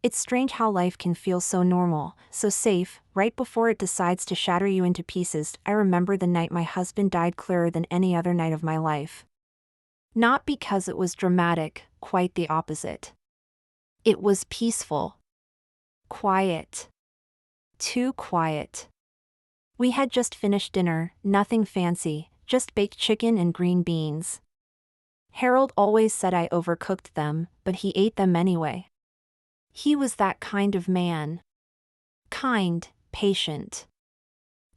It's strange how life can feel so normal, so safe, right before it decides to shatter you into pieces. I remember the night my husband died clearer than any other night of my life. Not because it was dramatic, quite the opposite. It was peaceful. Quiet. Too quiet. We had just finished dinner, nothing fancy, just baked chicken and green beans. Harold always said I overcooked them, but he ate them anyway. He was that kind of man. Kind, patient.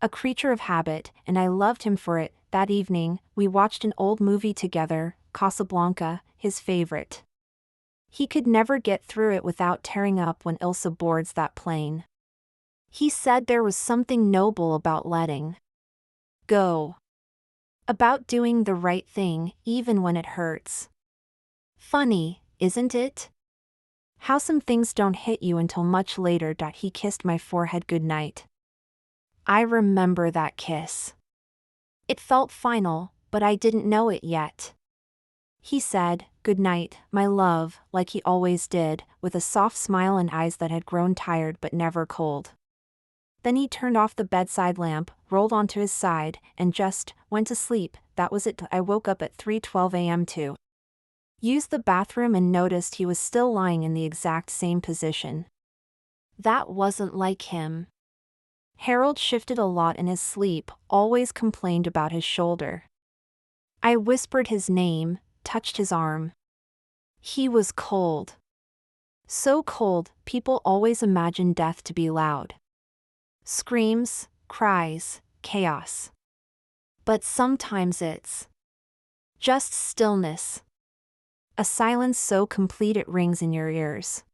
A creature of habit, and I loved him for it. That evening, we watched an old movie together, Casablanca, his favorite. He could never get through it without tearing up when Ilsa boards that plane. He said there was something noble about letting go. About doing the right thing, even when it hurts. Funny, isn't it? How some things don't hit you until much later. He kissed my forehead goodnight. I remember that kiss. It felt final, but I didn't know it yet. He said, "Good night, my love," like he always did, with a soft smile and eyes that had grown tired but never cold. Then he turned off the bedside lamp, rolled onto his side, and just went to sleep. That was it. I woke up at 3:12 a.m. to use the bathroom and noticed he was still lying in the exact same position. That wasn't like him. Harold shifted a lot in his sleep, always complained about his shoulder. I whispered his name, touched his arm. He was cold. So cold, people always imagine death to be loud. Screams, cries, chaos. But sometimes it's just stillness. A silence so complete it rings in your ears.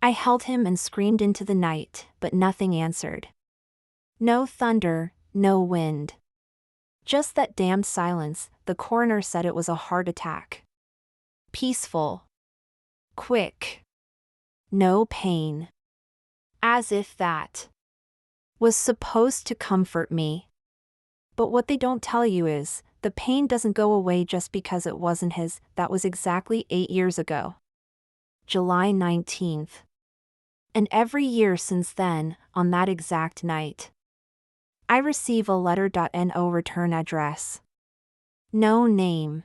I held him and screamed into the night, but nothing answered. No thunder, no wind. Just that damned silence. The coroner said it was a heart attack. Peaceful. Quick. No pain. As if that was supposed to comfort me. But what they don't tell you is, the pain doesn't go away just because it wasn't his. That was exactly 8 years ago. July 19th. And every year since then, on that exact night, I receive a letter.no return address. No name.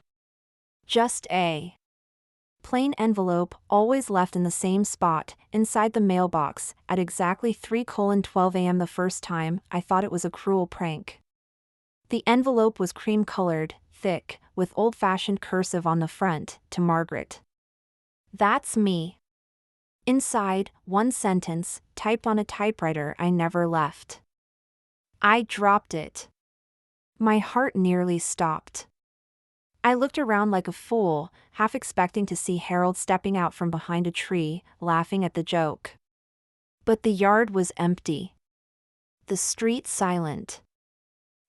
Just a plain envelope, always left in the same spot, inside the mailbox, at exactly 3:12 a.m. The first time, I thought it was a cruel prank. The envelope was cream-colored, thick, with old-fashioned cursive on the front, to Margaret. That's me. Inside, one sentence, typed on a typewriter I never left. I dropped it. My heart nearly stopped. I looked around like a fool, half expecting to see Harold stepping out from behind a tree, laughing at the joke. But the yard was empty. The street silent.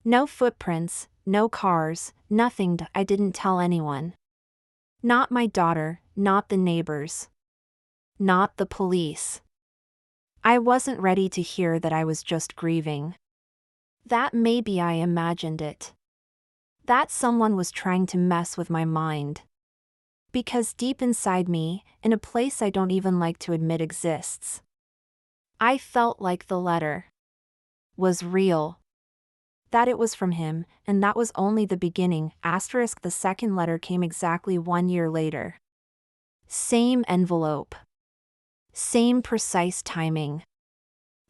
No footprints, no cars, nothing. I didn't tell anyone. Not my daughter, not the neighbors. Not the police. I wasn't ready to hear that I was just grieving. That maybe I imagined it. That someone was trying to mess with my mind. Because deep inside me, in a place I don't even like to admit exists, I felt like the letter was real. That it was from him, and that was only the beginning. Asterisk, the second letter came exactly 1 year later. Same envelope. Same precise timing.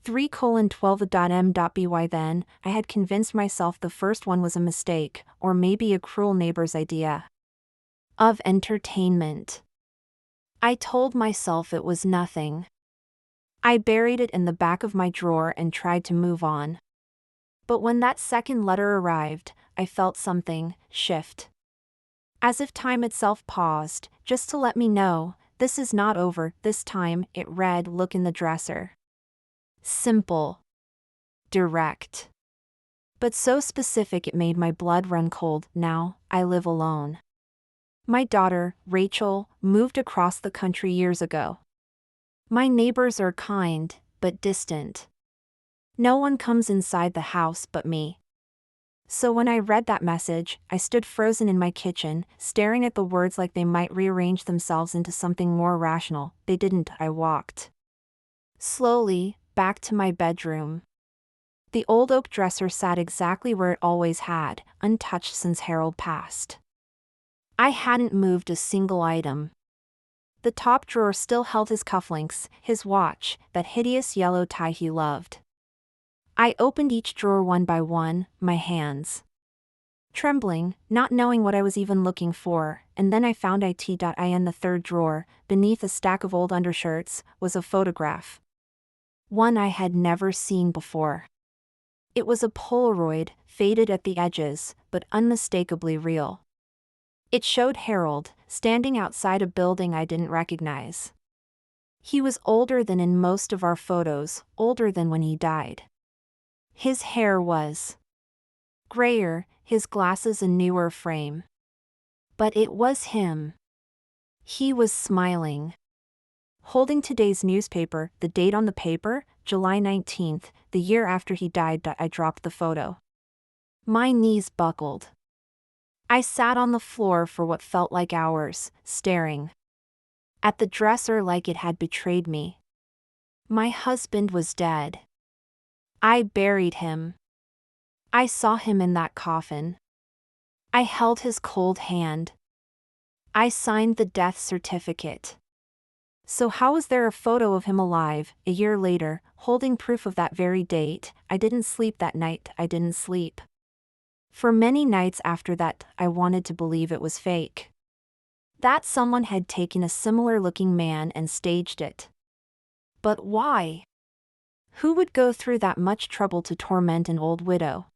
3:12. Then, I had convinced myself the first one was a mistake, or maybe a cruel neighbor's idea of entertainment. I told myself it was nothing. I buried it in the back of my drawer and tried to move on. But when that second letter arrived, I felt something shift. As if time itself paused, just to let me know, this is not over. This time, it read, "Look in the dresser." Simple. Direct. But so specific it made my blood run cold. Now, I live alone. My daughter, Rachel, moved across the country years ago. My neighbors are kind, but distant. No one comes inside the house but me. So when I read that message, I stood frozen in my kitchen, staring at the words like they might rearrange themselves into something more rational. They didn't. I walked Slowly, back to my bedroom. The old oak dresser sat exactly where it always had, untouched since Harold passed. I hadn't moved a single item. The top drawer still held his cufflinks, his watch, that hideous yellow tie he loved. I opened each drawer one by one, my hands trembling, not knowing what I was even looking for, and then I found in the third drawer. Beneath a stack of old undershirts was a photograph. One I had never seen before. It was a Polaroid, faded at the edges, but unmistakably real. It showed Harold, standing outside a building I didn't recognize. He was older than in most of our photos, older than when he died. His hair was grayer, his glasses a newer frame. But it was him. He was smiling. Holding today's newspaper, the date on the paper, July 19th, the year after he died. I dropped the photo. My knees buckled. I sat on the floor for what felt like hours, staring at the dresser like it had betrayed me. My husband was dead. I buried him. I saw him in that coffin. I held his cold hand. I signed the death certificate. So how was there a photo of him alive, a year later, holding proof of that very date? I didn't sleep that night. I didn't sleep. For many nights after that, I wanted to believe it was fake. That someone had taken a similar-looking man and staged it. But why? Who would go through that much trouble to torment an old widow?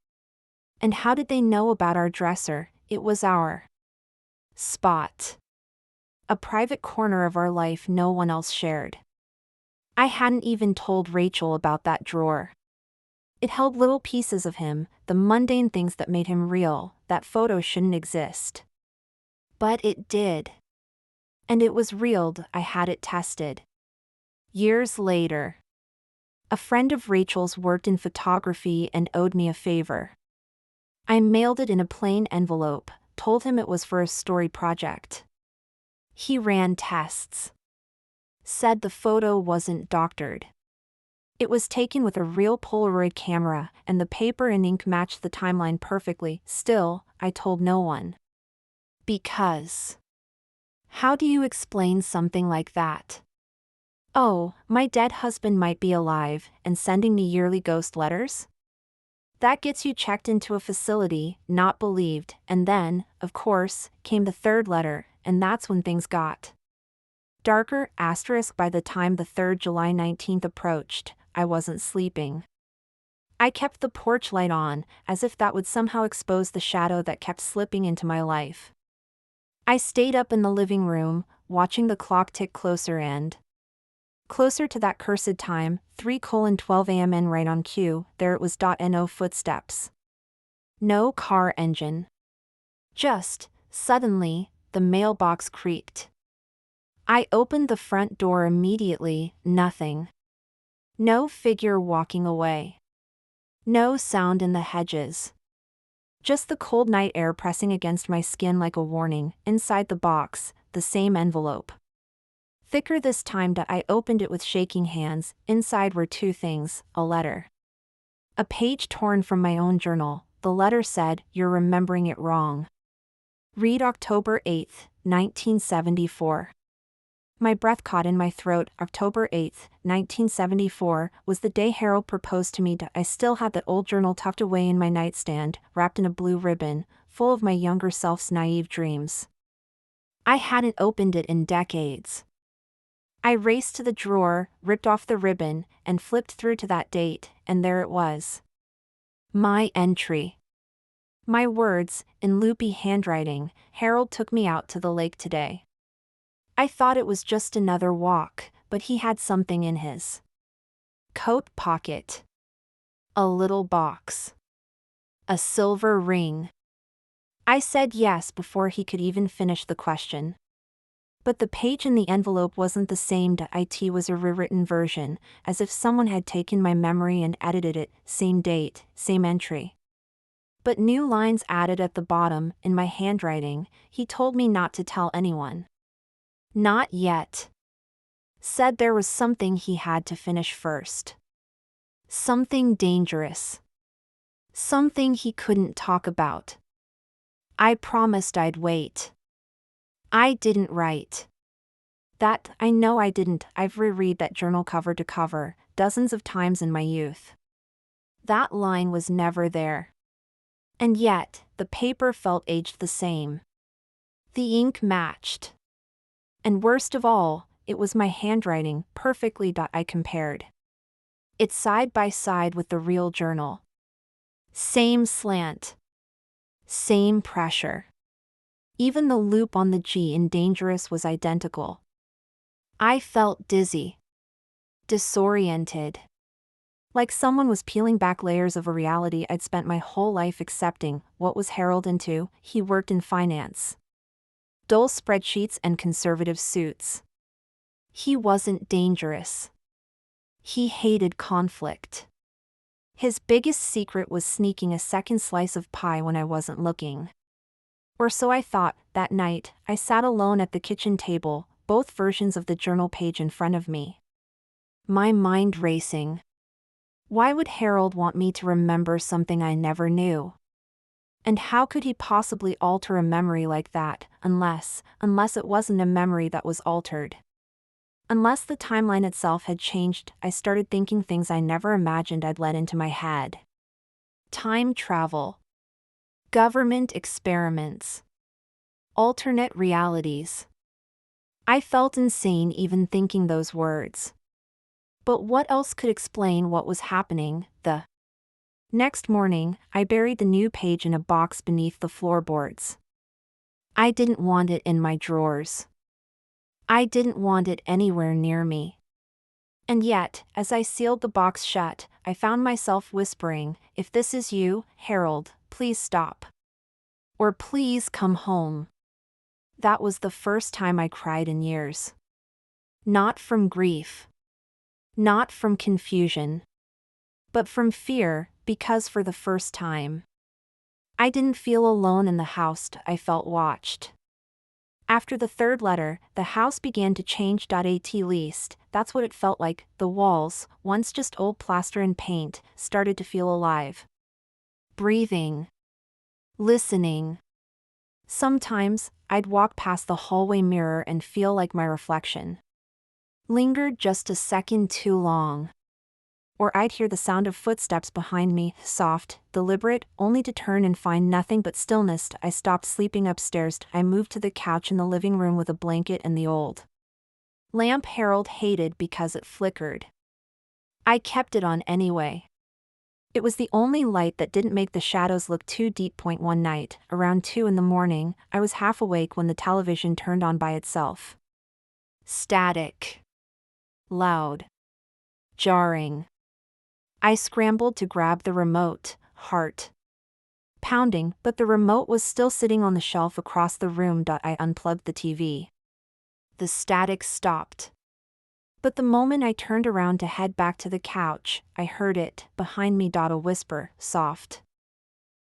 And how did they know about our dresser? It was our spot. A private corner of our life no one else shared. I hadn't even told Rachel about that drawer. It held little pieces of him, the mundane things that made him real. That photo shouldn't exist. But it did. And it was real. I had it tested. Years later. A friend of Rachel's worked in photography and owed me a favor. I mailed it in a plain envelope, told him it was for a story project. He ran tests. Said the photo wasn't doctored. It was taken with a real Polaroid camera, and the paper and ink matched the timeline perfectly. Still, I told no one. Because. How do you explain something like that? Oh, my dead husband might be alive, and sending me yearly ghost letters? That gets you checked into a facility, not believed, and then, of course, came the third letter, and that's when things got darker. By the time the 3rd July 19th approached, I wasn't sleeping. I kept the porch light on, as if that would somehow expose the shadow that kept slipping into my life. I stayed up in the living room, watching the clock tick closer and closer to that cursed time, 3:12 a.m. and right on cue, there it was. No footsteps. No car engine. Just, suddenly, the mailbox creaked. I opened the front door immediately. Nothing. No figure walking away. No sound in the hedges. Just the cold night air pressing against my skin like a warning. Inside the box, the same envelope. Thicker this time. I opened it with shaking hands. Inside were two things: a letter. A page torn from my own journal. The letter said, "You're remembering it wrong. Read October 8th, 1974. My breath caught in my throat. October 8th, 1974, was the day Harold proposed to me. I still had that old journal tucked away in my nightstand, wrapped in a blue ribbon, full of my younger self's naive dreams. I hadn't opened it in decades. I raced to the drawer, ripped off the ribbon, and flipped through to that date, and there it was. My entry. My words, in loopy handwriting: Harold took me out to the lake today. I thought it was just another walk, but he had something in his coat pocket. A little box. A silver ring. I said yes before he could even finish the question. But the page in the envelope wasn't the same. It was a rewritten version, as if someone had taken my memory and edited it. Same date, same entry. But new lines added at the bottom, in my handwriting. He told me not to tell anyone. Not yet. said there was something he had to finish first. Something dangerous. Something he couldn't talk about. I promised I'd wait. I didn't write. That, I know I didn't. I've reread that journal cover to cover, dozens of times in my youth. That line was never there. And yet, the paper felt aged the same. The ink matched. And worst of all, it was my handwriting, perfectly. I compared it side by side with the real journal. Same slant. Same pressure. Even the loop on the G in dangerous was identical. I felt dizzy. Disoriented. Like someone was peeling back layers of a reality I'd spent my whole life accepting. What was Harold into? He worked in finance. Dull spreadsheets and conservative suits. He wasn't dangerous. He hated conflict. His biggest secret was sneaking a second slice of pie when I wasn't looking. Or so I thought. That night, I sat alone at the kitchen table, both versions of the journal page in front of me. My mind racing. Why would Harold want me to remember something I never knew? And how could he possibly alter a memory like that, unless it wasn't a memory that was altered? Unless the timeline itself had changed. I started thinking things I never imagined I'd let into my head. Time travel. Government experiments. Alternate realities. I felt insane even thinking those words. But what else could explain what was happening? The next morning, I buried the new page in a box beneath the floorboards. I didn't want it in my drawers. I didn't want it anywhere near me. And yet, as I sealed the box shut, I found myself whispering, "If this is you, Harold, please stop. Or please come home." That was the first time I cried in years. Not from grief. Not from confusion. But from fear, because for the first time, I didn't feel alone in the house. I felt watched. After the third letter, the house began to change. At least, that's what it felt like. The walls, once just old plaster and paint, started to feel alive. Breathing. Listening. Sometimes, I'd walk past the hallway mirror and feel like my reflection lingered just a second too long. Or I'd hear the sound of footsteps behind me, soft, deliberate, only to turn and find nothing but stillness. I stopped sleeping upstairs. I moved to the couch in the living room with a blanket and the old lamp Harold hated because it flickered. I kept it on anyway. It was the only light that didn't make the shadows look too deep. One night, around 2 in the morning, I was half awake when the television turned on by itself. Static. Loud. Jarring. I scrambled to grab the remote, heart pounding, but the remote was still sitting on the shelf across the room. I unplugged the TV. The static stopped. But the moment I turned around to head back to the couch, I heard it, behind me. A whisper, soft.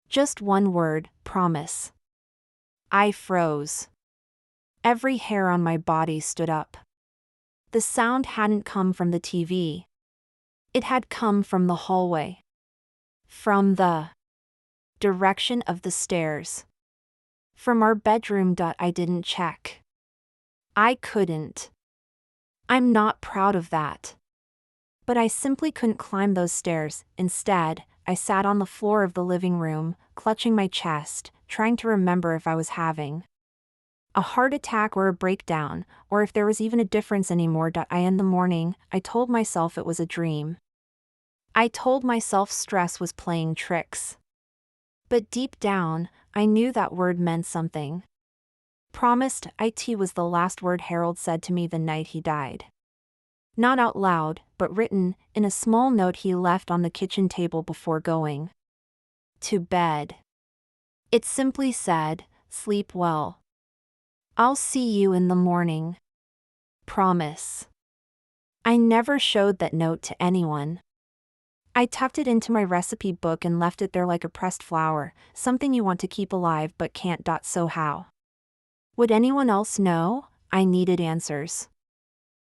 Just one word, promise. I froze. Every hair on my body stood up. The sound hadn't come from the TV. It had come from the hallway. From the direction of the stairs. From our bedroom. I didn't check. I couldn't. I'm not proud of that. But I simply couldn't climb those stairs. Instead, I sat on the floor of the living room, clutching my chest, trying to remember if I was having a heart attack or a breakdown, or if there was even a difference anymore. In the morning, I told myself it was a dream. I told myself stress was playing tricks. But deep down, I knew that word meant something. Promised. It was the last word Harold said to me the night he died. Not out loud, but written, in a small note he left on the kitchen table before going to bed. It simply said, "Sleep well. I'll see you in the morning. Promise." I never showed that note to anyone. I tucked it into my recipe book and left it there like a pressed flower, something you want to keep alive but can't. So how? Would anyone else know? I needed answers.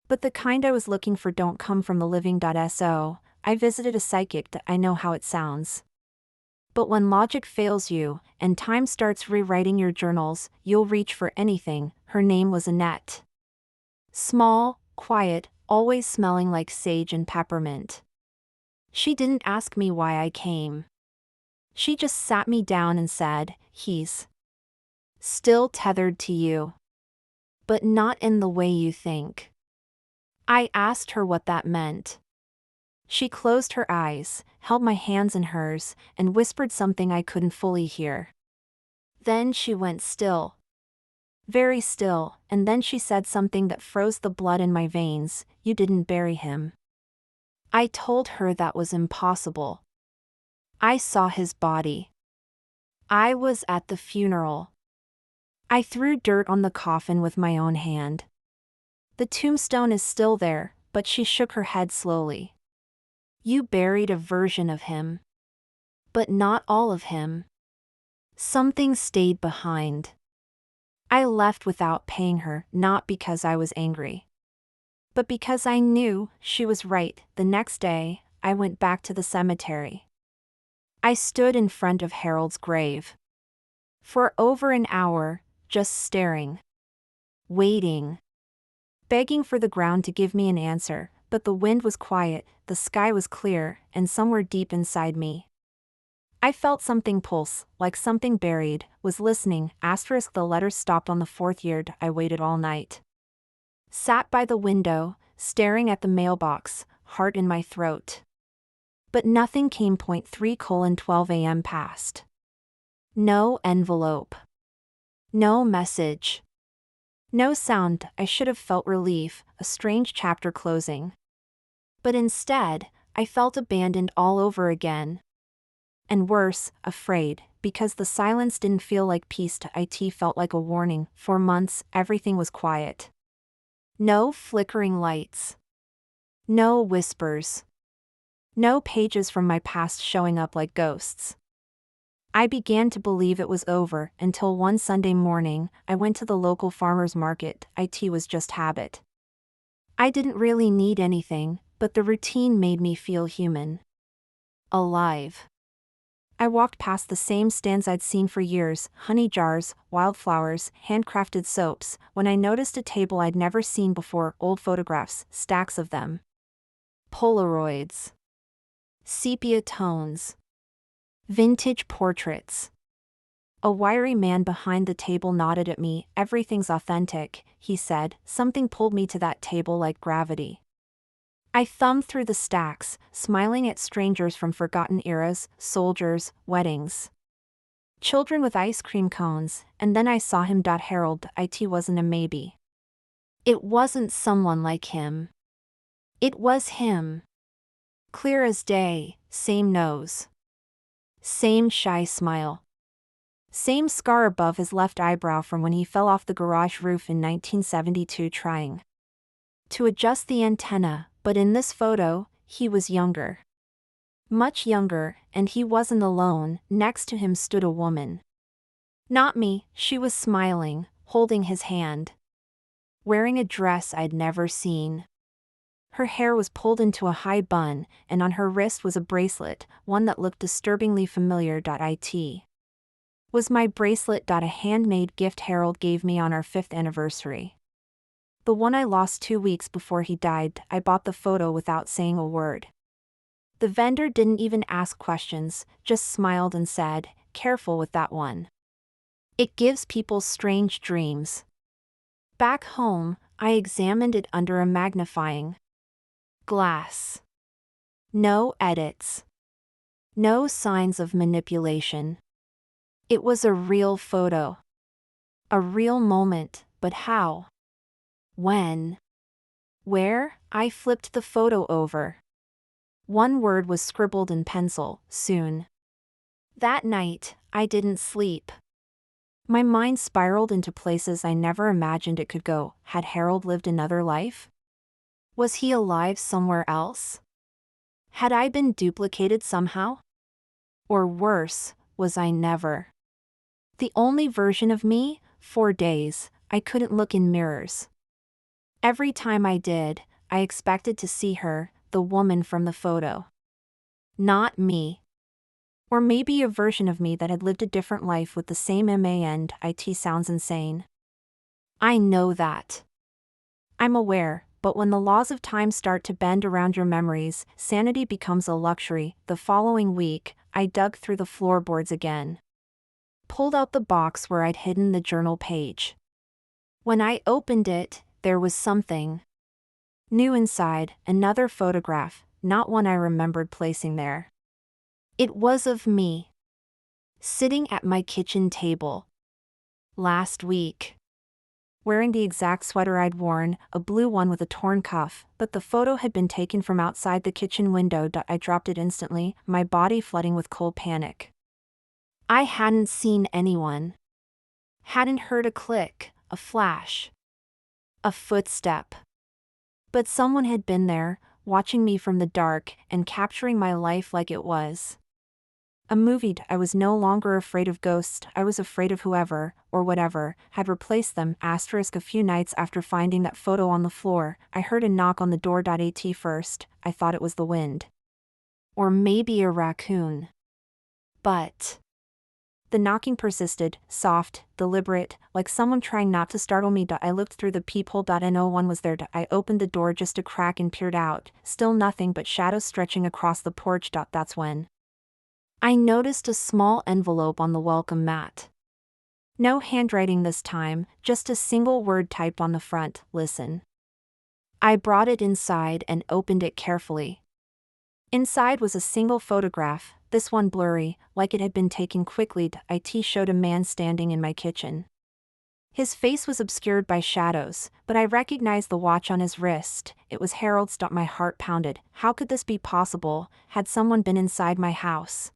But the kind I was looking for don't come from the living.so. I visited a psychic that I know how it sounds. But when logic fails you, and time starts rewriting your journals, you'll reach for anything. Her name was Annette. Small, quiet, always smelling like sage and peppermint. She didn't ask me why I came. She just sat me down and said, "He's still tethered to you. But not in the way you think." I asked her what that meant. She closed her eyes, held my hands in hers, and whispered something I couldn't fully hear. Then she went still. Very still, and then she said something that froze the blood in my veins. "You didn't bury him." I told her that was impossible. I saw his body. I was at the funeral. I threw dirt on the coffin with my own hand. The tombstone is still there, but she shook her head slowly. "You buried a version of him. But not all of him. Something stayed behind." I left without paying her, not because I was angry, but because I knew she was right. The next day, I went back to the cemetery. I stood in front of Harold's grave. For over an hour, just staring. Waiting. Begging for the ground to give me an answer, but the wind was quiet, the sky was clear, and somewhere deep inside me, I felt something pulse, like something buried, was listening. The letter stopped on the fourth year. I waited all night. Sat by the window, staring at the mailbox, heart in my throat. But nothing came. 3:12 a.m. passed. No envelope. No message. No sound. I should have felt relief, a strange chapter closing. But instead, I felt abandoned all over again. And worse, afraid, because the silence didn't feel like peace. It felt like a warning. For months, everything was quiet. No flickering lights. No whispers. No pages from my past showing up like ghosts. I began to believe it was over, until one Sunday morning, I went to the local farmer's market. It was just habit. I didn't really need anything, but the routine made me feel human. Alive. I walked past the same stands I'd seen for years, honey jars, wildflowers, handcrafted soaps, when I noticed a table I'd never seen before, old photographs, stacks of them. Polaroids. Sepia tones. Vintage portraits. A wiry man behind the table nodded at me. "Everything's authentic," he said. Something pulled me to that table like gravity. I thumbed through the stacks, smiling at strangers from forgotten eras, soldiers, weddings, children with ice cream cones, and then I saw him. Harold. It wasn't a maybe. It wasn't someone like him. It was him. Clear as day, same nose. Same shy smile. Same scar above his left eyebrow from when he fell off the garage roof in 1972 trying to adjust the antenna, but in this photo, he was younger. Much younger, and he wasn't alone. Next to him stood a woman. Not me. She was smiling, holding his hand. Wearing a dress I'd never seen. Her hair was pulled into a high bun, and on her wrist was a bracelet, one that looked disturbingly familiar. It was my bracelet. A handmade gift Harold gave me on our 5th anniversary. The one I lost 2 weeks before he died. I bought the photo without saying a word. The vendor didn't even ask questions, just smiled and said, "Careful with that one. It gives people strange dreams." Back home, I examined it under a magnifying glass. No edits. No signs of manipulation. It was a real photo. A real moment, but how? When? Where? I flipped the photo over. One word was scribbled in pencil: soon. That night, I didn't sleep. My mind spiraled into places I never imagined it could go. Had Harold lived another life? Was he alive somewhere else? Had I been duplicated somehow? Or worse, was I never the only version of me? For days, I couldn't look in mirrors. Every time I did, I expected to see her, the woman from the photo. Not me. Or maybe a version of me that had lived a different life with the same MAND. Sounds insane. I know that. I'm aware, but when the laws of time start to bend around your memories, sanity becomes a luxury. The following week, I dug through the floorboards again. Pulled out the box where I'd hidden the journal page. When I opened it, there was something new inside, another photograph, not one I remembered placing there. It was of me, sitting at my kitchen table. Last week. Wearing the exact sweater I'd worn, a blue one with a torn cuff, but the photo had been taken from outside the kitchen window. I dropped it instantly, my body flooding with cold panic. I hadn't seen anyone. Hadn't heard a click, a flash, a footstep. But someone had been there, watching me from the dark and capturing my life like it was a movie. I was no longer afraid of ghosts, I was afraid of whoever, or whatever, had replaced them. A few nights after finding that photo on the floor, I heard a knock on the door. First, I thought it was the wind. Or maybe a raccoon. But the knocking persisted, soft, deliberate, like someone trying not to startle me. I looked through the peephole. No one was there. I opened the door just a crack and peered out, still nothing but shadows stretching across the porch. That's when I noticed a small envelope on the welcome mat. No handwriting this time, just a single word typed on the front, listen. I brought it inside and opened it carefully. Inside was a single photograph, this one blurry, like it had been taken quickly. It showed a man standing in my kitchen. His face was obscured by shadows, but I recognized the watch on his wrist. It was Harold's. My heart pounded. How could this be possible? Had someone been inside my house?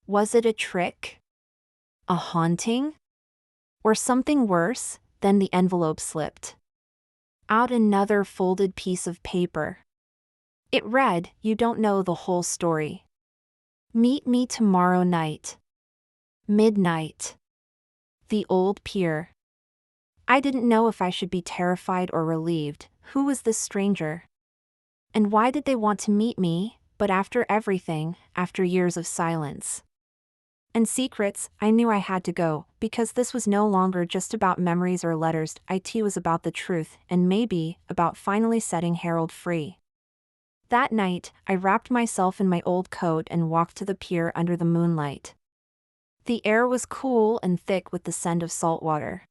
Was it a trick? A haunting? Or something worse? Then the envelope slipped out another folded piece of paper. It read, "You don't know the whole story. Meet me tomorrow night. Midnight. The old pier." I didn't know if I should be terrified or relieved. Who was this stranger? And why did they want to meet me? But after everything, after years of silence and secrets, I knew I had to go, because this was no longer just about memories or letters. It was about the truth, and maybe, about finally setting Harold free. That night, I wrapped myself in my old coat and walked to the pier under the moonlight. The air was cool and thick with the scent of salt water.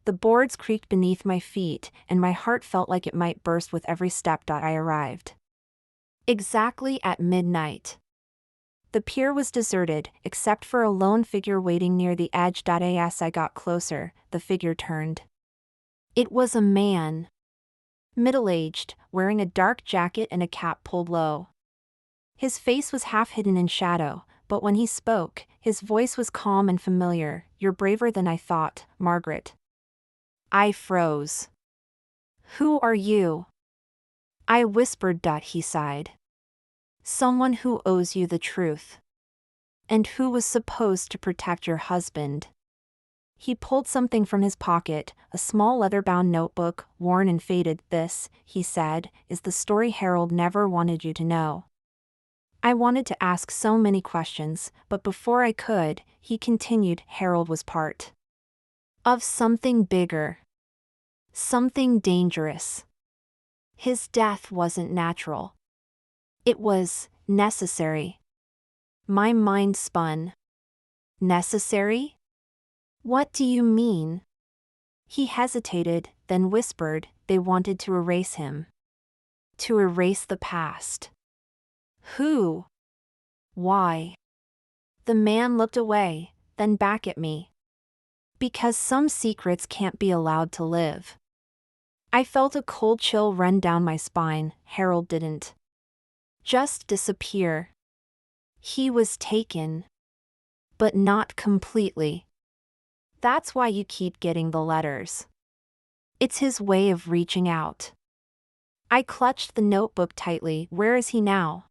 The boards creaked beneath my feet, and my heart felt like it might burst with every step. I arrived exactly at midnight. The pier was deserted, except for a lone figure waiting near the edge. As I got closer, the figure turned. It was a man. Middle-aged, wearing a dark jacket and a cap pulled low. His face was half hidden in shadow, but when he spoke, his voice was calm and familiar. "You're braver than I thought, Margaret." I froze. "Who are you?" I whispered. He sighed. "Someone who owes you the truth. And who was supposed to protect your husband." He pulled something from his pocket, a small leather-bound notebook, worn and faded. "This," he said, "is the story Harold never wanted you to know." I wanted to ask so many questions, but before I could, he continued. "Harold was part of something bigger. Something dangerous. His death wasn't natural. It was necessary." My mind spun. Necessary? What do you mean? He hesitated, then whispered, "They wanted to erase him. To erase the past." Who? Why? The man looked away, then back at me. "Because some secrets can't be allowed to live." I felt a cold chill run down my spine. Harold didn't just disappear. He was taken. But not completely. That's why you keep getting the letters. It's his way of reaching out. I clutched the notebook tightly. "Where is he now?"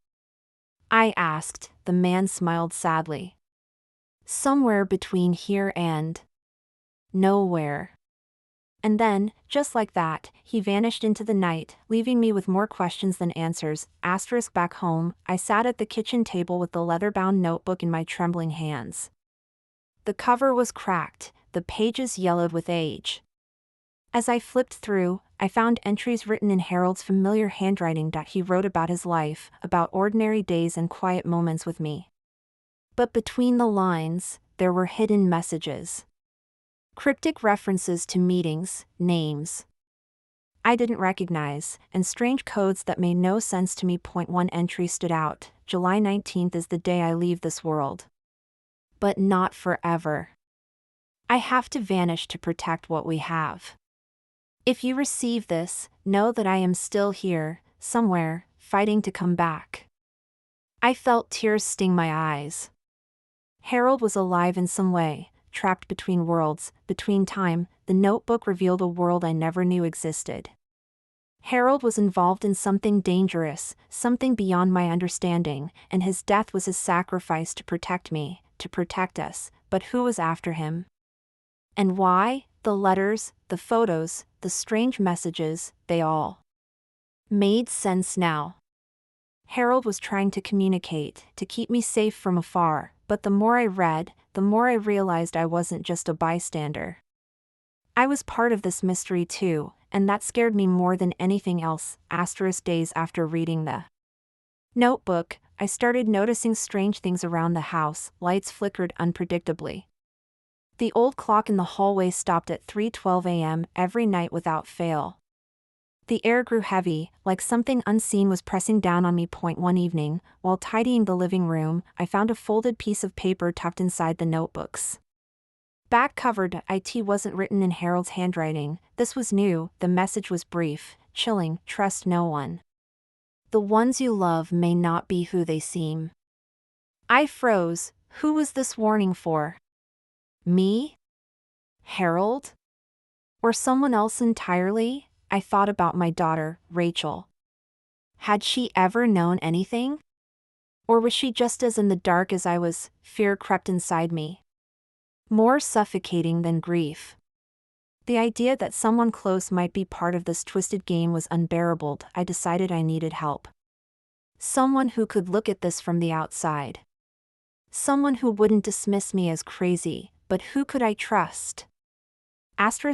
I asked. The man smiled sadly. "Somewhere between here and nowhere." And then, just like that, he vanished into the night, leaving me with more questions than answers. Back home, I sat at the kitchen table with the leather-bound notebook in my trembling hands. The cover was cracked, the pages yellowed with age. As I flipped through, I found entries written in Harold's familiar handwriting. He wrote about his life, about ordinary days and quiet moments with me. But between the lines, there were hidden messages. Cryptic references to meetings, names I didn't recognize, and strange codes that made no sense to me. One entry stood out: July 19th is the day I leave this world. But not forever. I have to vanish to protect what we have. If you receive this, know that I am still here, somewhere, fighting to come back. I felt tears sting my eyes. Harold was alive in some way, trapped between worlds, between time. The notebook revealed a world I never knew existed. Harold was involved in something dangerous, something beyond my understanding, and his death was his sacrifice to protect me, to protect us. But who was after him? And why? The letters, the photos, the strange messages, they all made sense now. Harold was trying to communicate, to keep me safe from afar, but the more I read, the more I realized I wasn't just a bystander. I was part of this mystery too, and that scared me more than anything else. Days after reading the notebook, I started noticing strange things around the house. Lights flickered unpredictably. The old clock in the hallway stopped at 3:12 a.m. every night without fail. The air grew heavy, like something unseen was pressing down on me. One evening, while tidying the living room, I found a folded piece of paper tucked inside the notebooks. Back covered, "It wasn't written in Harold's handwriting. This was new." The message was brief, chilling: "Trust no one. The ones you love may not be who they seem." I froze. Who was this warning for? Me? Harold? Or someone else entirely? I thought about my daughter, Rachel. Had she ever known anything? Or was she just as in the dark as I was? Fear crept inside me, more suffocating than grief. The idea that someone close might be part of this twisted game was unbearable. I decided I needed help. Someone who could look at this from the outside. Someone who wouldn't dismiss me as crazy, but who could I trust?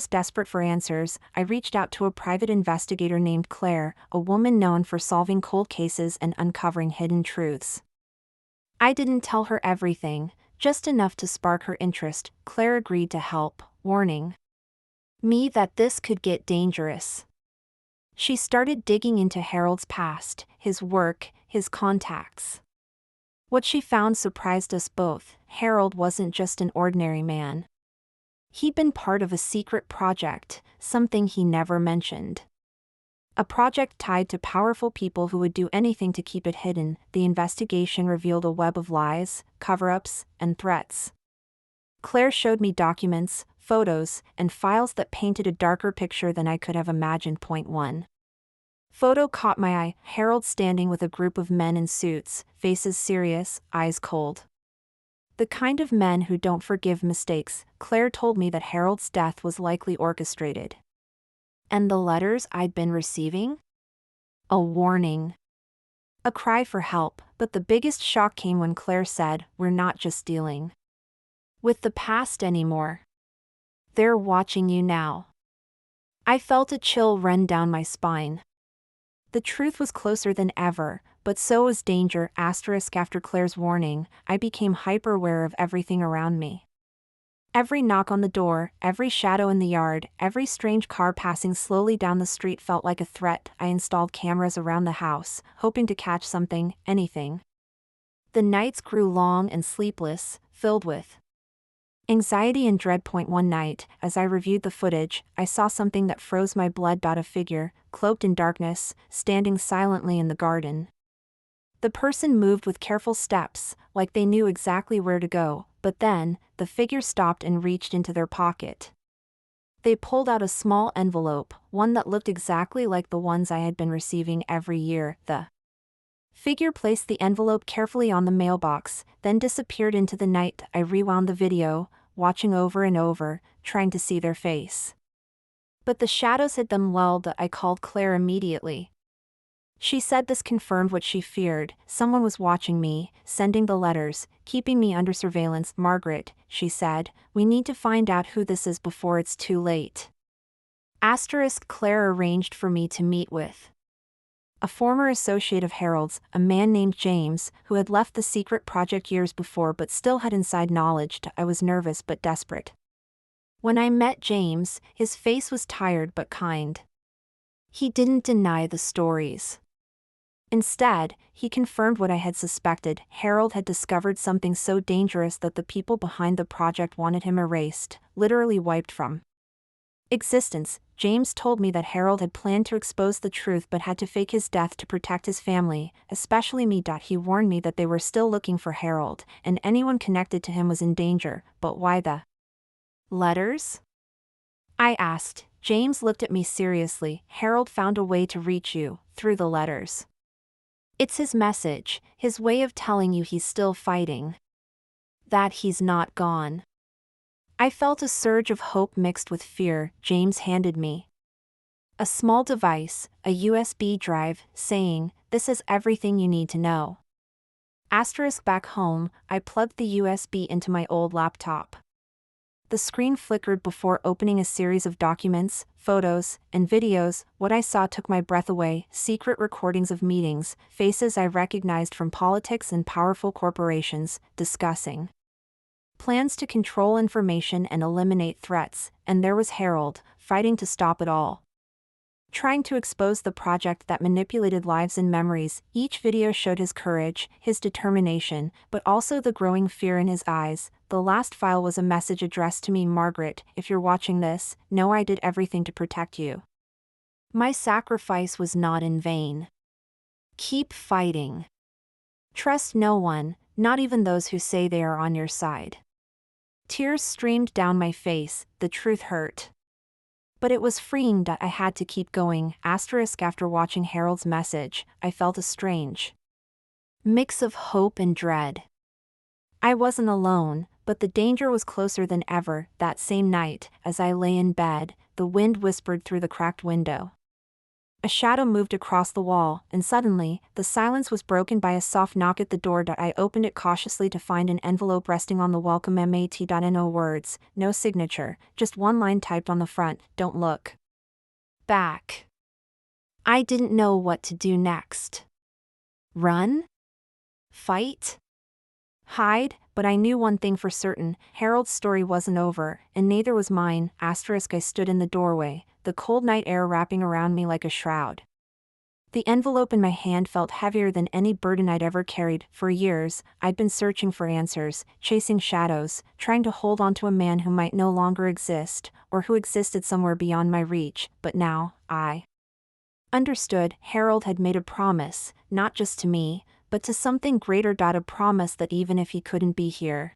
Desperate for answers, I reached out to a private investigator named Claire, a woman known for solving cold cases and uncovering hidden truths. I didn't tell her everything, just enough to spark her interest. Claire agreed to help, warning me that this could get dangerous. She started digging into Harold's past, his work, his contacts. What she found surprised us both. Harold wasn't just an ordinary man. He'd been part of a secret project, something he never mentioned. A project tied to powerful people who would do anything to keep it hidden. The investigation revealed a web of lies, cover-ups, and threats. Claire showed me documents, photos, and files that painted a darker picture than I could have imagined. One photo caught my eye: Harold standing with a group of men in suits, faces serious, eyes cold. The kind of men who don't forgive mistakes. Claire told me that Harold's death was likely orchestrated. And the letters I'd been receiving? A warning. A cry for help. But the biggest shock came when Claire said, "We're not just dealing with the past anymore. They're watching you now." I felt a chill run down my spine. The truth was closer than ever, but so was danger. After Claire's warning, I became hyper-aware of everything around me. Every knock on the door, every shadow in the yard, every strange car passing slowly down the street felt like a threat. I installed cameras around the house, hoping to catch something, anything. The nights grew long and sleepless, filled with anxiety and dread. One night, as I reviewed the footage, I saw something that froze my blood. A figure, cloaked in darkness, standing silently in the garden. The person moved with careful steps, like they knew exactly where to go, but then, the figure stopped and reached into their pocket. They pulled out a small envelope, one that looked exactly like the ones I had been receiving every year. The figure placed the envelope carefully on the mailbox, then disappeared into the night. I rewound the video, watching over and over, trying to see their face. But the shadows had been lulled. I called Claire immediately. She said this confirmed what she feared. Someone was watching me, sending the letters, keeping me under surveillance. Margaret, she said, we need to find out who this is before it's too late. Claire arranged for me to meet with a former associate of Harold's, a man named James, who had left the secret project years before but still had inside knowledge. I was nervous but desperate. When I met James, his face was tired but kind. He didn't deny the stories. Instead, he confirmed what I had suspected. Harold had discovered something so dangerous that the people behind the project wanted him erased, literally wiped from existence. James told me that Harold had planned to expose the truth but had to fake his death to protect his family, especially me. He warned me that they were still looking for Harold, and anyone connected to him was in danger. But why the letters? I asked. James looked at me seriously. Harold found a way to reach you, through the letters. It's his message, his way of telling you he's still fighting. That he's not gone. I felt a surge of hope mixed with fear. James handed me a small device, a USB drive, saying, "This is everything you need to know." Back home, I plugged the USB into my old laptop. The screen flickered before opening a series of documents, photos, and videos. What I saw took my breath away. Secret recordings of meetings, faces I recognized from politics and powerful corporations, discussing plans to control information and eliminate threats, and there was Harold, fighting to stop it all. Trying to expose the project that manipulated lives and memories. Each video showed his courage, his determination, but also the growing fear in his eyes. The last file was a message addressed to me. Margaret, if you're watching this, know I did everything to protect you. My sacrifice was not in vain. Keep fighting. Trust no one, not even those who say they are on your side. Tears streamed down my face. The truth hurt. But it was freeing. I had to keep going. After watching Harold's message, I felt a strange mix of hope and dread. I wasn't alone, but the danger was closer than ever. That same night, as I lay in bed, the wind whispered through the cracked window. A shadow moved across the wall, and suddenly, the silence was broken by a soft knock at the door. I opened it cautiously to find an envelope resting on the welcome mat. No words, no signature, just one line typed on the front: "Don't look back." I didn't know what to do next. Run? Fight? Hide? But I knew one thing for certain: Harold's story wasn't over, and neither was mine. I stood in the doorway, the cold night air wrapping around me like a shroud. The envelope in my hand felt heavier than any burden I'd ever carried. For years, I'd been searching for answers, chasing shadows, trying to hold on to a man who might no longer exist, or who existed somewhere beyond my reach. But now, I understood. Harold had made a promise, not just to me, but to something greater. A promise that even if he couldn't be here,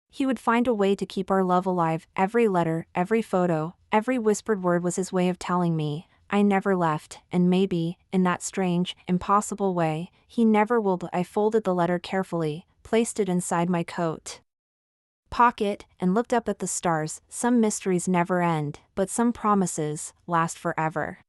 he would find a way to keep our love alive. Every letter, every photo, every whispered word was his way of telling me, I never left, and maybe, in that strange, impossible way, he never will. I folded the letter carefully, placed it inside my coat pocket, and looked up at the stars. Some mysteries never end, but some promises last forever.